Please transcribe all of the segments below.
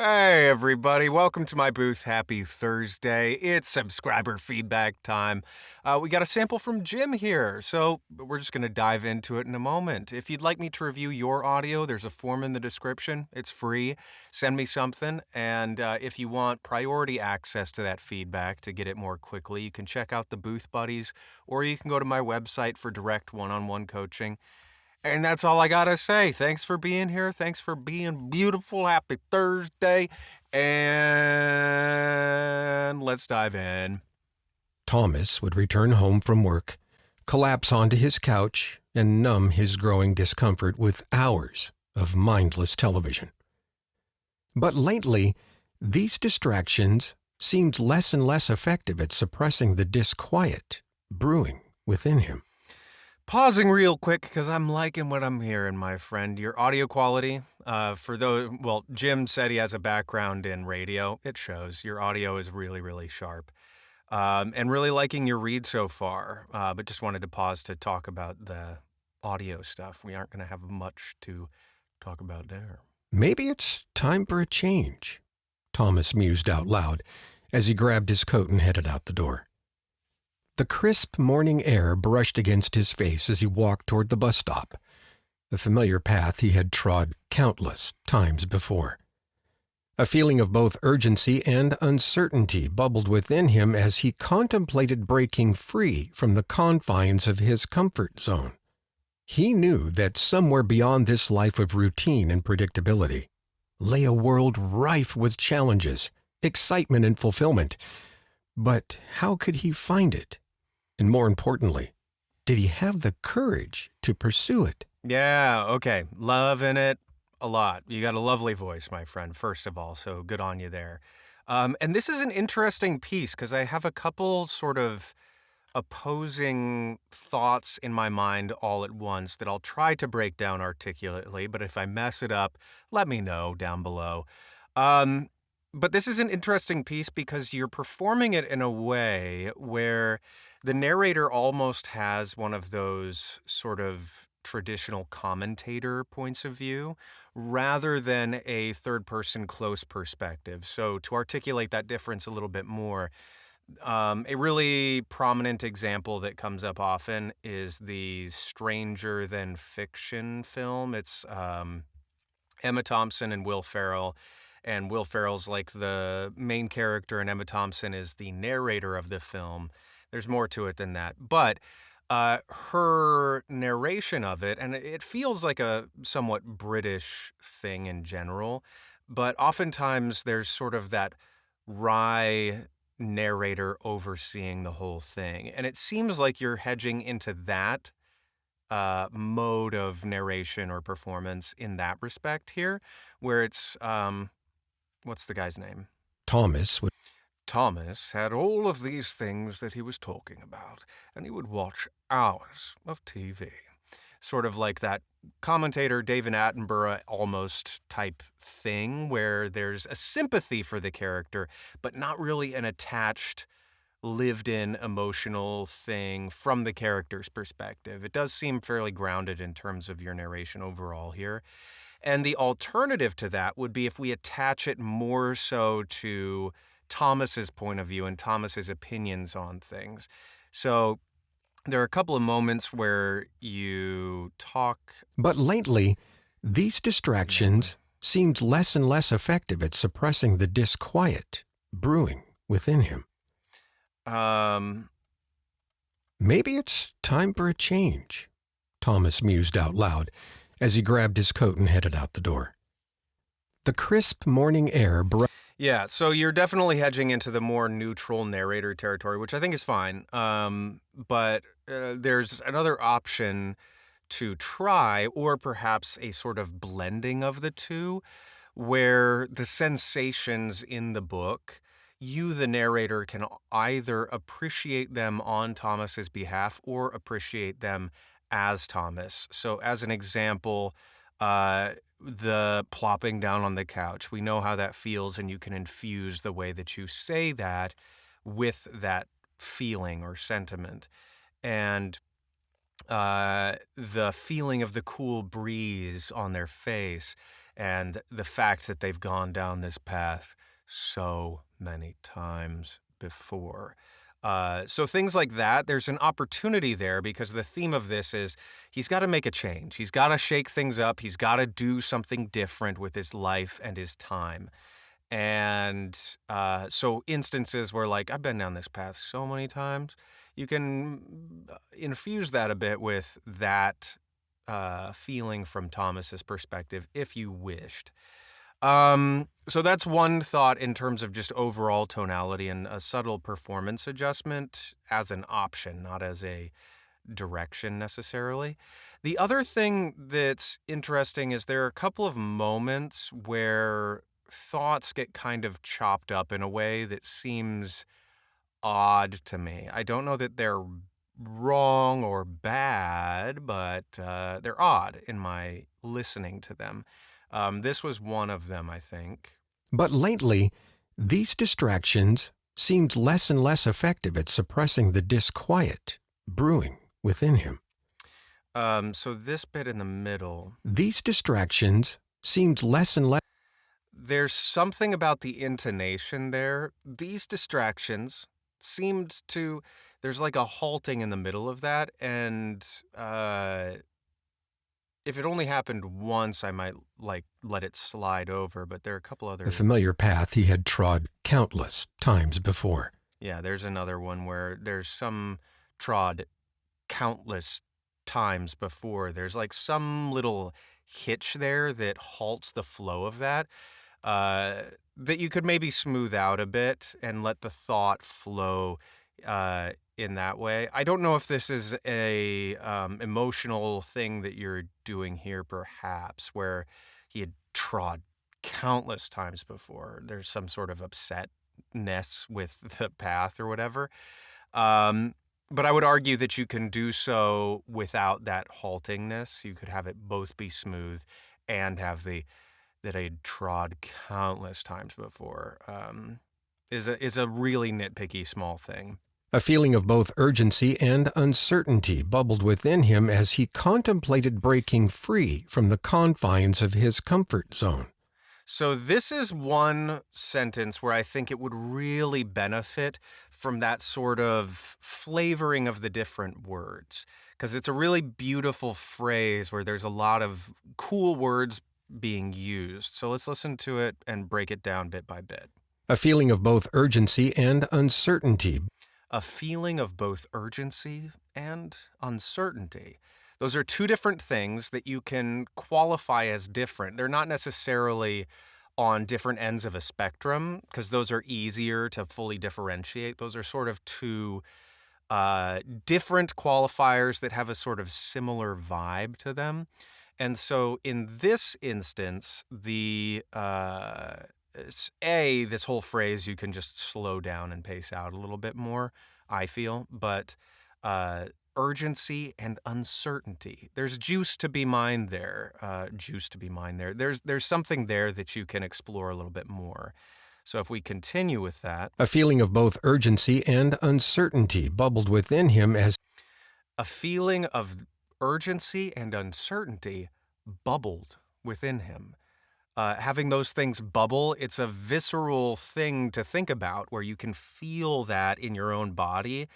Hey everybody, welcome to my booth. Happy Thursday. It's subscriber feedback time. We got a sample from Jim here, so we're just going to dive into it in a moment. If you'd like me to review your audio, there's a form in the description. It's free. Send me something, and if you want priority access to that feedback to get it more quickly, you can check out the Booth Buddies, or you can go to my website for direct one-on-one coaching. And that's all I gotta say. Thanks for being here. Thanks for being beautiful. Happy Thursday. And let's dive in. Thomas would return home from work, collapse onto his couch, and numb his growing discomfort with hours of mindless television. But lately, these distractions seemed less and less effective at suppressing the disquiet brewing within him. Pausing real quick because I'm liking what I'm hearing, my friend. Your audio quality, Jim said he has a background in radio. It shows. Your audio is really, really sharp. And really liking your read so far, but just wanted to pause to talk about the audio stuff. We aren't going to have much to talk about there. Maybe it's time for a change, Thomas mused out loud as he grabbed his coat and headed out the door. The crisp morning air brushed against his face as he walked toward the bus stop, the familiar path he had trod countless times before. A feeling of both urgency and uncertainty bubbled within him as he contemplated breaking free from the confines of his comfort zone. He knew that somewhere beyond this life of routine and predictability lay a world rife with challenges, excitement, and fulfillment. But how could he find it? And more importantly, did he have the courage to pursue it? Yeah, okay. Loving it a lot. You got a lovely voice, my friend, first of all, so good on you there. And this is an interesting piece because I have a couple sort of opposing thoughts in my mind all at once that I'll try to break down articulately, but if I mess it up, let me know down below. But this is an interesting piece because you're performing it in a way where the narrator almost has one of those sort of traditional commentator points of view rather than a third-person close perspective. So to articulate that difference a little bit more, a really prominent example that comes up often is the Stranger Than Fiction film. It's Emma Thompson and Will Ferrell. And Will Ferrell's like the main character, and Emma Thompson is the narrator of the film. There's more to it than that. But her narration of it, and it feels like a somewhat British thing in general, but oftentimes there's sort of that wry narrator overseeing the whole thing. And it seems like you're hedging into that mode of narration or performance in that respect here, where it's, what's the guy's name? Thomas had all of these things that he was talking about, and he would watch hours of TV. Sort of like that commentator David Attenborough almost type thing where there's a sympathy for the character, but not really an attached, lived-in emotional thing from the character's perspective. It does seem fairly grounded in terms of your narration overall here. And the alternative to that would be if we attach it more so to Thomas's point of view and Thomas's opinions on things. So there are a couple of moments where you talk. But lately, these distractions seemed less and less effective at suppressing the disquiet brewing within him. Maybe it's time for a change, Thomas mused out loud as he grabbed his coat and headed out the door. The crisp morning air Yeah, so you're definitely hedging into the more neutral narrator territory, which I think is fine. But there's another option to try, or perhaps a sort of blending of the two, where the sensations in the book, you, the narrator, can either appreciate them on Thomas's behalf or appreciate them as Thomas. So as an example, the plopping down on the couch. We know how that feels, and you can infuse the way that you say that with that feeling or sentiment. And the feeling of the cool breeze on their face, and the fact that they've gone down this path so many times before. So things like that, there's an opportunity there because the theme of this is he's got to make a change. He's got to shake things up. He's got to do something different with his life and his time. And so instances where like, I've been down this path so many times, you can infuse that a bit with that feeling from Thomas's perspective if you wished. So that's one thought in terms of just overall tonality and a subtle performance adjustment as an option, not as a direction necessarily. The other thing that's interesting is there are a couple of moments where thoughts get kind of chopped up in a way that seems odd to me. I don't know that they're wrong or bad, but they're odd in my listening to them. This was one of them, I think. But lately, these distractions seemed less and less effective at suppressing the disquiet brewing within him. So this bit in the middle. These distractions seemed less and less. There's something about the intonation there. These distractions seemed to. There's like a halting in the middle of that, and if it only happened once, I might like let it slide over, but there are a couple other. The familiar path he had trod countless times before. Yeah, there's another one where there's some trod countless times before. There's like some little hitch there that halts the flow of that you could maybe smooth out a bit and let the thought flow in that way. I don't know if this is a emotional thing that you're doing here, perhaps, where he had trod countless times before. There's some sort of upsetness with the path or whatever. But I would argue that you can do so without that haltingness. You could have it both be smooth and have that I had trod countless times before. Is a really nitpicky small thing. A feeling of both urgency and uncertainty bubbled within him as he contemplated breaking free from the confines of his comfort zone. So this is one sentence where I think it would really benefit from that sort of flavoring of the different words, because it's a really beautiful phrase where there's a lot of cool words being used. So let's listen to it and break it down bit by bit. A feeling of both urgency and uncertainty. A feeling of both urgency and uncertainty. Those are two different things that you can qualify as different. They're not necessarily on different ends of a spectrum, because those are easier to fully differentiate. Those are sort of two different qualifiers that have a sort of similar vibe to them. And so in this instance, this whole phrase you can just slow down and pace out a little bit more, I feel, but urgency and uncertainty. There's juice to be mined there. There's something there that you can explore a little bit more. So if we continue with that. A feeling of both urgency and uncertainty bubbled within him as. A feeling of urgency and uncertainty bubbled within him. Having those things bubble, it's a visceral thing to think about where you can feel that in your own body.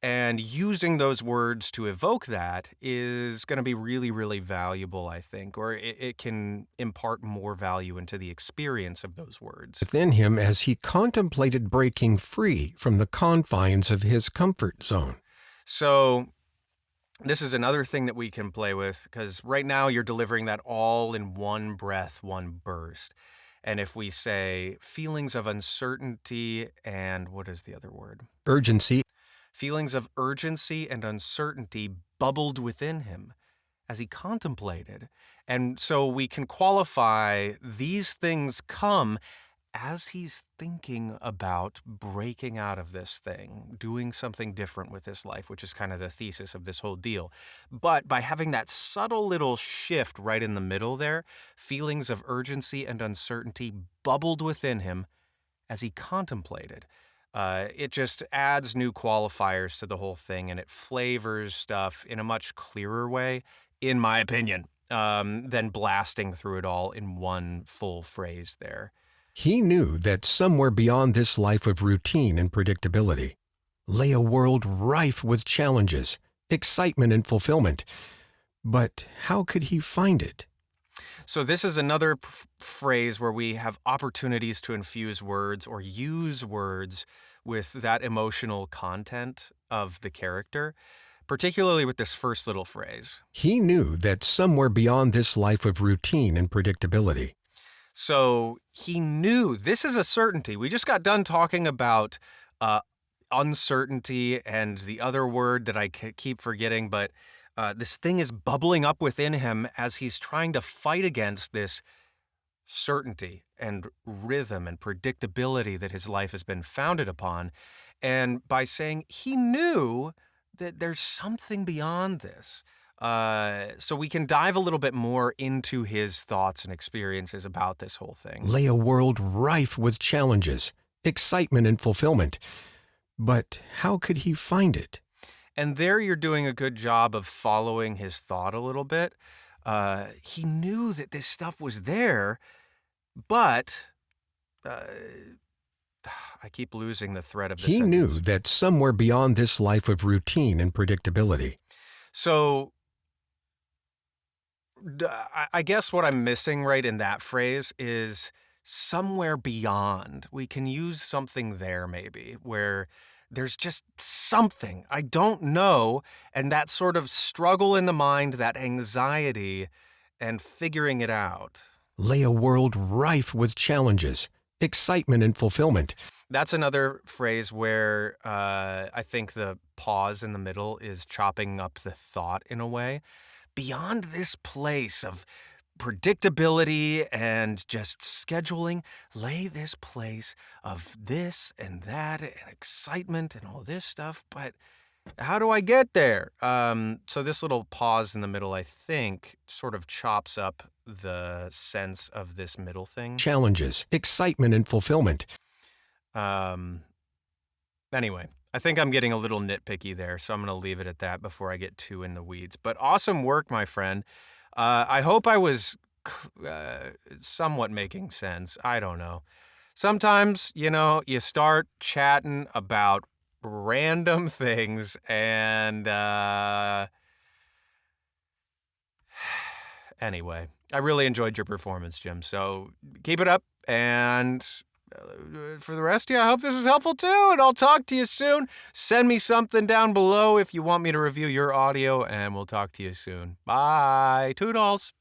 And using those words to evoke that is going to be really, really valuable, I think, or it can impart more value into the experience of those words. Within him as he contemplated breaking free from the confines of his comfort zone. So this is another thing that we can play with, because right now you're delivering that all in one breath, one burst. And if we say feelings of uncertainty and what is the other word? Urgency. Feelings of urgency and uncertainty bubbled within him as he contemplated. And so we can qualify these things come as he's thinking about breaking out of this thing, doing something different with his life, which is kind of the thesis of this whole deal. But by having that subtle little shift right in the middle there, feelings of urgency and uncertainty bubbled within him as he contemplated. It just adds new qualifiers to the whole thing, and it flavors stuff in a much clearer way, in my opinion. than blasting through it all in one full phrase there. He knew that somewhere beyond this life of routine and predictability lay a world rife with challenges, excitement, and fulfillment. But how could he find it? So this is another phrase where we have opportunities to infuse words or use words with that emotional content of the character, particularly with this first little phrase. He knew that somewhere beyond this life of routine and predictability. So he knew, this is a certainty. We just got done talking about uncertainty and the other word that I keep forgetting, but this thing is bubbling up within him as he's trying to fight against this certainty and rhythm and predictability that his life has been founded upon. And by saying he knew that there's something beyond this. So we can dive a little bit more into his thoughts and experiences about this whole thing. Lay a world rife with challenges, excitement, and fulfillment. But how could he find it? And there you're doing a good job of following his thought a little bit. He knew that this stuff was there, but I keep losing the thread of this He knew sentence. that somewhere beyond this life of routine and predictability. So I guess what I'm missing right in that phrase is somewhere beyond. We can use something there maybe where there's just something I don't know, and that sort of struggle in the mind, that anxiety and figuring it out. Lay a world rife with challenges, excitement, and fulfillment. That's another phrase where I think the pause in the middle is chopping up the thought in a way. Beyond this place of predictability and just scheduling, lay this place of this and that and excitement and all this stuff. But how do I get there? So this little pause in the middle, I think, sort of chops up the sense of this middle thing. Challenges, excitement, and fulfillment. Anyway, I think I'm getting a little nitpicky there, so I'm going to leave it at that before I get too in the weeds. But awesome work, my friend. I hope I was somewhat making sense. I don't know. Sometimes, you start chatting about random things and anyway, I really enjoyed your performance, Jim. So keep it up, and for the rest of you, I hope this was helpful too, and I'll talk to you soon. Send me something down below if you want me to review your audio, and we'll talk to you soon. Bye. Toodles.